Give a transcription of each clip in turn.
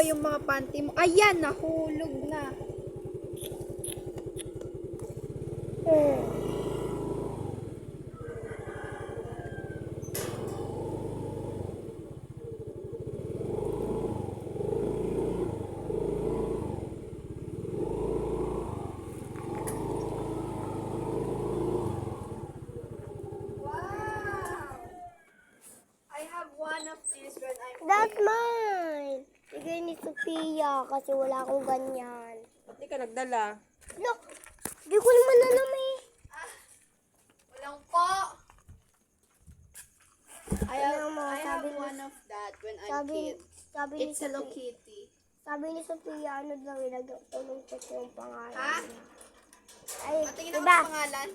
yung mga panty mo. Ayan, nahulog na. One of these when I'm That's mine. Bigay ni Sophia kasi wala akong ganyan. Hindi ka nagdala. Look, di ko naman alam eh. Walang po. I Alam mo, have sabi ni- one of that when I'm Sabi, kid. sabi ni It's Hello Sophia, Kitty. sabi ni Sophia, ano daw, ilagay ko yung pangalan Ha? niya. Ay, Patingin ako diba? sa pangalan.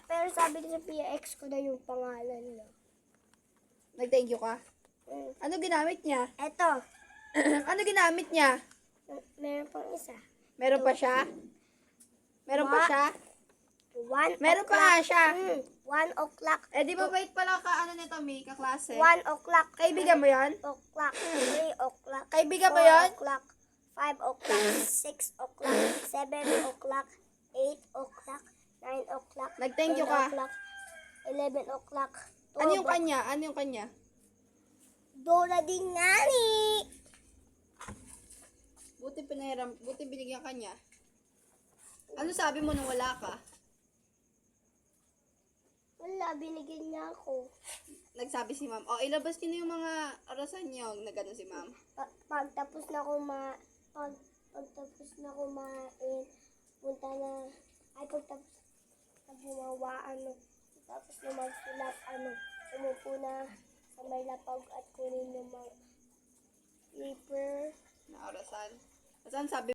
Pero sabi ni Sophia, ex ko na yung pangalan niya. Nag-thank you ka? Ano ginamit niya? Eto, Ano ginamit niya? meron pang isa. Meron pa siya? Meron pa siya? 1 Meron pa o'clock. nga siya. 1 o'clock. Eh di ba bait pala ka ano nito, May, kaklase? 1 o'clock. Kaibigan mo yan? 2 o'clock. 3 o'clock. Kaibigan mo 4 yan? o'clock. 5 o'clock. 6 o'clock. 7 o'clock. 8 o'clock. 9 o'clock. Nag-thank you 10 ka? o'clock. 11 o'clock. Ano yung kanya? Ano yung kanya? Dora din ngani. Buti binigyan kanya. Ano sabi mo nung wala ka? Wala, binigyan niya ako. Nagsabi si ma'am, oh, ilabas niyo na yung mga orasan niyo. Nagano si ma'am. Pagtapos na kumain, punta na, pagtapos na gumawa, tapos na magsulat, umupo na sa may lapag at kunin yung mga paper. Na orasan. Saan sabi